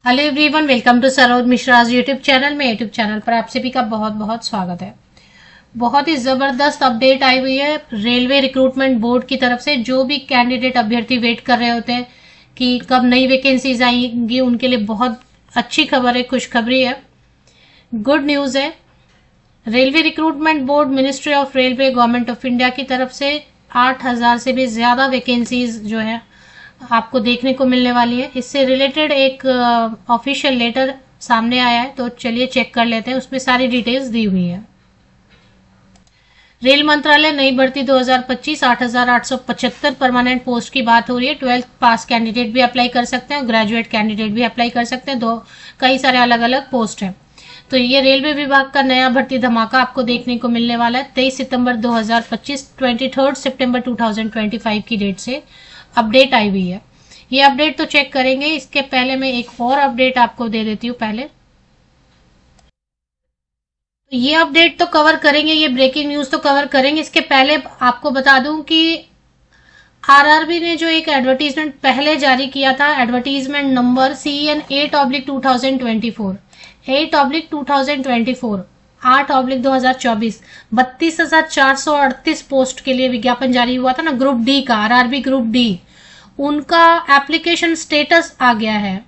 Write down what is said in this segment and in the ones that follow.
Hello everyone, welcome to Saroj Mishra's YouTube channel में। YouTube channel पर आप सभी का बहुत बहुत स्वागत है। बहुत ही ज़बरदस्त अपडेट आई हुई है रेलवे रिक्रूटमेंट बोर्ड की तरफ से। जो भी कैंडिडेट अभ्यर्थी वेट कर रहे होते हैं कि कब नई वैकेंसीज आएंगी, उनके लिए बहुत अच्छी खबर है, खुशखबरी है, गुड न्यूज़ है। Railway recruitment board, ministry of railway, government of India की तरफ से 8,000 से भी ज़्यादा वैकेंसीज जो है आपको देखने को मिलने वाली है। इससे रिलेटेड एक ऑफिशियल लेटर सामने आया है, तो चलिए चेक कर लेते हैं। उसमें सारी डिटेल्स दी हुई है। रेल मंत्रालय नई भर्ती 2025 8,875 परमानेंट पोस्ट की बात हो रही है। 12th पास कैंडिडेट भी अप्लाई कर सकते हैं और ग्रेजुएट कैंडिडेट भी अप्लाई कर सकते हैं। कई सारे अलग अलग पोस्ट हैं। तो ये रेलवे विभाग का नया भर्ती धमाका आपको देखने को मिलने वाला है। 23 सितंबर 2025 23 सितंबर 2025 की डेट से अपडेट आई हुई है। ये अपडेट तो चेक करेंगे, इसके पहले मैं एक और अपडेट आपको दे देती हूँ। पहले ये अपडेट तो कवर करेंगे, ये ब्रेकिंग न्यूज तो कवर करेंगे। इसके पहले आपको बता दूं कि आरआरबी ने जो एक एडवर्टीजमेंट पहले जारी किया था, एडवर्टीजमेंट नंबर CN 8/2024 8/2024 8/2024 32,438 पोस्ट के लिए विज्ञापन जारी हुआ था ना, ग्रुप डी का, आरआरबी ग्रुप डी। उनका एप्लीकेशन स्टेटस आ गया है।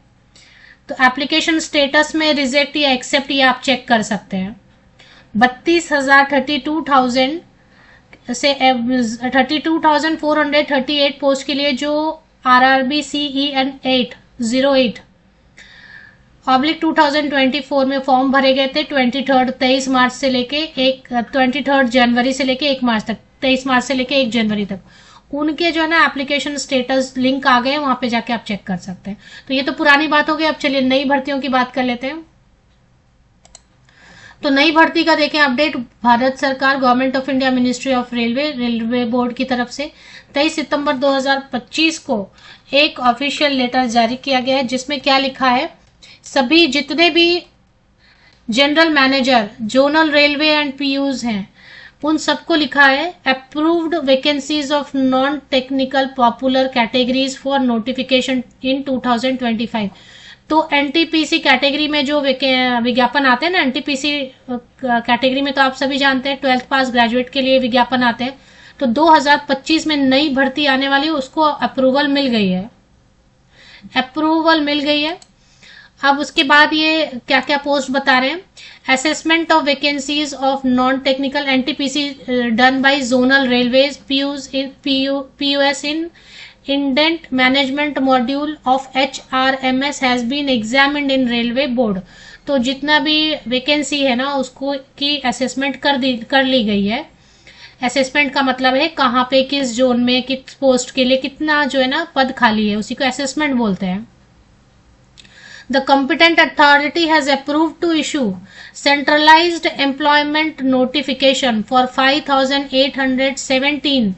तो एप्लीकेशन स्टेटस में रिजेक्ट या एक्सेप्ट ये आप चेक कर सकते हैं। 32,438 पोस्ट के लिए जो आरआरबी CEN 8/2024 में फॉर्म भरे गए थे 23 मार्च से लेके 23 जनवरी से लेके 1 मार्च तक, 23 मार्च से लेके 1 जनवरी तक, उनके जो है ना एप्लीकेशन स्टेटस लिंक आ गए, वहां पे जाके आप चेक कर सकते हैं। तो ये तो पुरानी बात हो गई। अब चलिए नई भर्तियों की बात कर लेते हैं। तो नई भर्ती का देखें अपडेट। भारत सरकार, government of India, ministry of railway, railway board की तरफ से 23 सितंबर 2025 को एक ऑफिशियल लेटर जारी किया गया है, जिसमें क्या लिखा है, सभी जितने भी general manager, zonal railway and PUs हैं, उन सबको लिखा है approved vacancies of non technical popular categories for notification in 2025। तो एनटीपीसी कैटेगरी में जो विज्ञापन आते हैं ना, एनटीपीसी कैटेगरी में तो आप सभी जानते हैं 12th पास ग्रेजुएट के लिए विज्ञापन आते हैं। तो 2025 में नई भर्ती आने वाली है, उसको अप्रूवल मिल गई है, अप्रूवल मिल गई है। अब उसके बाद ये क्या क्या पोस्ट बता रहे हैं। Assessment of vacancies of non technical NTPC done by zonal railways PUs in indent management module of HRMS has been examined in railway board. तो जितना भी वैकेंसी है ना, उसको की असेसमेंट कर ली गई है। असेसमेंट का मतलब है कहाँ पे, किस जोन में, किस पोस्ट के लिए कितना जो है ना पद खाली है, उसी को असेसमेंट बोलते हैं। The competent authority has approved to issue centralized employment notification for 5,817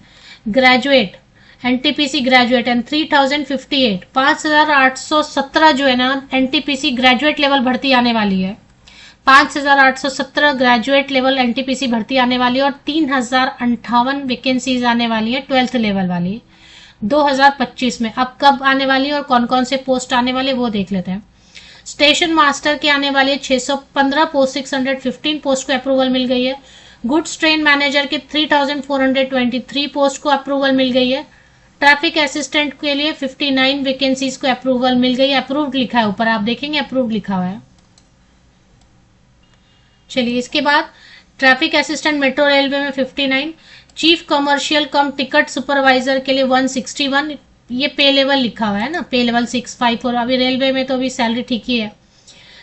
graduate NTPC graduate and 3,058 5,817 जो है ना NTPC ग्रेजुएट लेवल भर्ती आने वाली है। 5,817 ग्रेजुएट लेवल NTPC भर्ती आने वाली है और 3,058 वैकेंसीज आने वाली है 12th लेवल वाली 2025 में। अब कब आने वाली है और कौन कौन से पोस्ट आने वाले वो देख लेते हैं। स्टेशन मास्टर के आने वाले 615 पोस्ट, 615 पोस्ट को अप्रूवल मिल गई है। गुड्स ट्रेन मैनेजर के 3,423 पोस्ट को अप्रूवल मिल गई है। ट्रैफिक असिस्टेंट के लिए 59 वैकेंसीज को अप्रूवल मिल गई है। अप्रूव्ड लिखा है ऊपर, आप देखेंगे अप्रूव्ड लिखा हुआ है। चलिए इसके बाद ट्रैफिक असिस्टेंट मेट्रो रेलवे में 59, चीफ कमर्शियल कम टिकट सुपरवाइजर के लिए 161, ये पे लेवल लिखा हुआ है ना, पे लेवल 654। अभी रेलवे में तो अभी सैलरी ठीक ही है।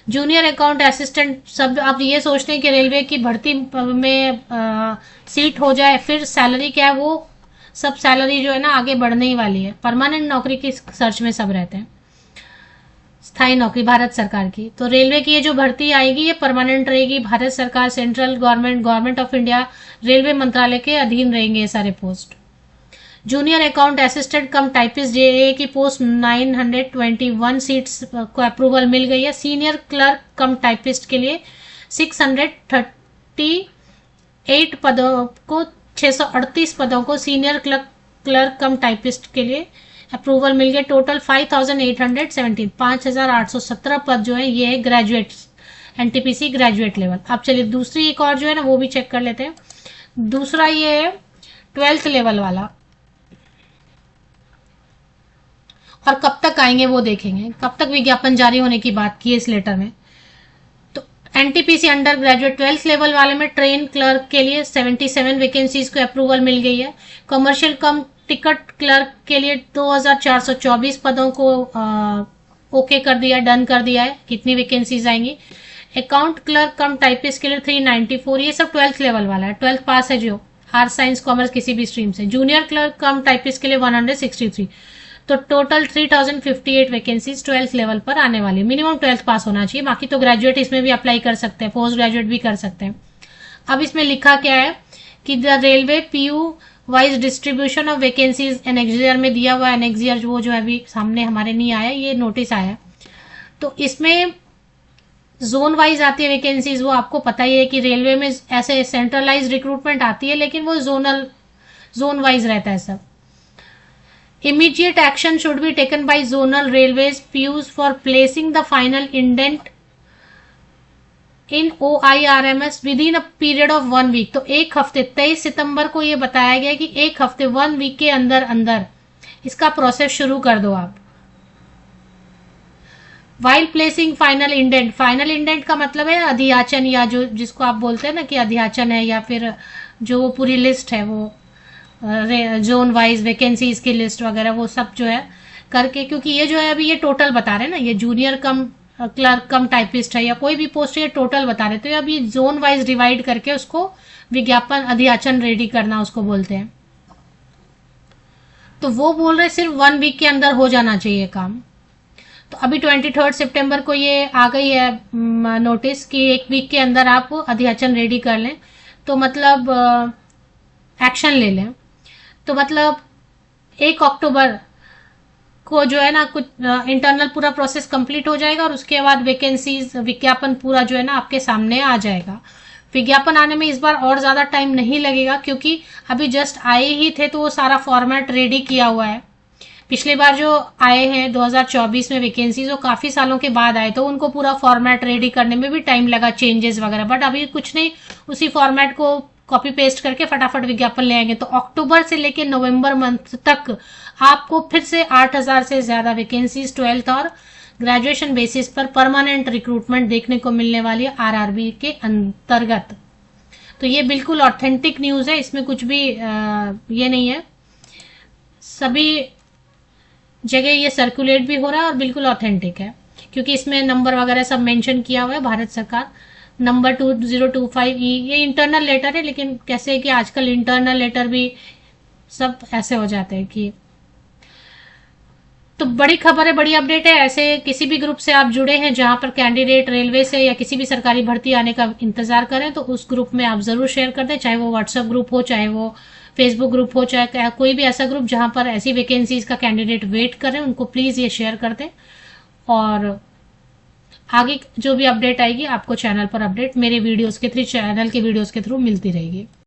जूनियर अकाउंट असिस्टेंट, सब आप ये सोचते हैं कि रेलवे की भर्ती में सीट हो जाए फिर सैलरी क्या है, वो सब सैलरी जो है ना आगे बढ़ने ही वाली है। परमानेंट नौकरी की सर्च में सब रहते हैं, स्थायी नौकरी भारत सरकार की। तो रेलवे की ये जो भर्ती आएगी ये परमानेंट रहेगी। भारत सरकार, central government, government of India, railway मंत्रालय के अधीन रहेंगे ये सारे पोस्ट। जूनियर अकाउंट असिस्टेंट कम टाइपिस्ट JAA की पोस्ट 921 सीट्स को अप्रूवल मिल गई है। सीनियर क्लर्क कम टाइपिस्ट के लिए 638 पदों को 638 पदों को सीनियर क्लर्क कम टाइपिस्ट के लिए अप्रूवल मिल गया। टोटल 5817 5817 पद जो है ये है ग्रेजुएट एनटीपीसी ग्रेजुएट लेवल। अब चलिए दूसरी एक और जो है ना वो भी चेक कर लेते हैं। दूसरा ये है 12th लेवल वाला, और कब तक आएंगे वो देखेंगे, कब तक विज्ञापन जारी होने की बात की है इस लेटर में। तो NTPC under graduate 12th level वाले में ट्रेन क्लर्क के लिए 77 वैकेंसीज को अप्रूवल मिल गई है। कमर्शियल कम टिकट क्लर्क के लिए 2424 पदों को ओके कर दिया, डन कर दिया है। कितनी वैकेंसीज आएंगी। अकाउंट क्लर्क कम टाइपिस्ट के लिए 394, ये सब 12th लेवल वाला है, 12th पास है जो आर्ट्स साइंस कॉमर्स किसी भी स्ट्रीम से। जूनियर क्लर्क कम टाइपिस्ट के लिए 163। तो टोटल 3058 वैकेंसीज 12th लेवल पर आने वाली। मिनिमम 12th पास होना चाहिए, बाकी तो ग्रेजुएट इसमें भी अप्लाई कर सकते हैं, पोस्ट ग्रेजुएट भी कर सकते हैं। अब इसमें लिखा क्या है कि the railway PU wise distribution of vacancies annexure में दिया हुआ है। एनेक्सियर वो जो है अभी सामने हमारे नहीं आया, ये नोटिस आया। तो इसमें जोन वाइज आती है वैकेंसीज, वो आपको पता ही है कि रेलवे में ऐसे सेंट्रलाइज रिक्रूटमेंट आती है, लेकिन वो जोन वाइज रहता है सब। Immediate action should be taken by zonal railways PUs for placing the final indent in OIRMS within a period of 1 week। तो एक हफ्ते 23 सितंबर को ये बताया गया कि एक हफ्ते 1 वीक के अंदर अंदर इसका प्रोसेस शुरू कर दो आप। While placing final indent, final indent का मतलब है अधियाचन, या जो जिसको आप बोलते हैं ना कि अधियाचन है, या फिर जो वो पूरी लिस्ट है वो जोन वाइज वैकेंसीज की लिस्ट वगैरह वो सब जो है करके, क्योंकि ये जो है अभी ये टोटल बता रहे हैं ना, ये जूनियर कम क्लर्क कम टाइपिस्ट है या कोई भी पोस्ट है, ये टोटल बता रहे, तो अभी जोन वाइज डिवाइड करके उसको विज्ञापन अधियाचन रेडी करना उसको बोलते हैं। तो वो बोल रहे सिर्फ 1 वीक के अंदर हो जाना चाहिए काम। तो अभी 23 सितंबर को ये आ गई है नोटिस कि 1 वीक के अंदर आप अधियाचन रेडी कर लें, तो मतलब एक्शन ले लें। तो मतलब 1 अक्टूबर को जो है ना कुछ इंटरनल पूरा प्रोसेस कंप्लीट हो जाएगा, और उसके बाद वैकेंसीज विज्ञापन पूरा जो है ना आपके सामने आ जाएगा। विज्ञापन आने में इस बार और ज्यादा टाइम नहीं लगेगा, क्योंकि अभी जस्ट आए ही थे तो वो सारा फॉर्मेट रेडी किया हुआ है। पिछली बार जो आए हैं 2024 में वैकेंसीज, वो काफी सालों के बाद आए, तो उनको पूरा फॉर्मेट रेडी करने में भी टाइम लगा, चेंजेस वगैरह। बट अभी कुछ नहीं, उसी फॉर्मेट को कॉपी पेस्ट करके फटाफट विज्ञापन ले आएंगे। तो अक्टूबर से लेकर नवंबर मंथ तक आपको फिर से 8000 से ज्यादा वैकेंसीज 12th और ग्रेजुएशन बेसिस पर परमानेंट रिक्रूटमेंट देखने को मिलने वाली है आरआरबी के अंतर्गत। तो ये बिल्कुल ऑथेंटिक न्यूज है, इसमें कुछ भी ये नहीं है, सभी जगह ये सर्कुलेट भी हो रहा है और बिल्कुल ऑथेंटिक है, क्योंकि इसमें नंबर वगैरह सब मेंशन किया हुआ है। भारत सरकार नंबर 2025E, ये इंटरनल लेटर है, लेकिन कैसे है कि आजकल इंटरनल लेटर भी सब ऐसे हो जाते हैं कि। तो बड़ी खबर है, बड़ी अपडेट है। ऐसे किसी भी ग्रुप से आप जुड़े हैं जहां पर कैंडिडेट रेलवे से या किसी भी सरकारी भर्ती आने का इंतजार करें, तो उस ग्रुप में आप जरूर शेयर कर दें, चाहे वो व्हाट्सएप ग्रुप हो, चाहे वो फेसबुक ग्रुप हो, चाहे कोई भी ऐसा ग्रुप जहां पर ऐसी वैकेंसीज का कैंडिडेट वेट कर रहे हैं, उनको प्लीज ये शेयर कर दें। और आगे जो भी अपडेट आएगी आपको चैनल पर अपडेट मेरे वीडियोस के थ्रू, चैनल के वीडियोस के थ्रू मिलती रहेगी।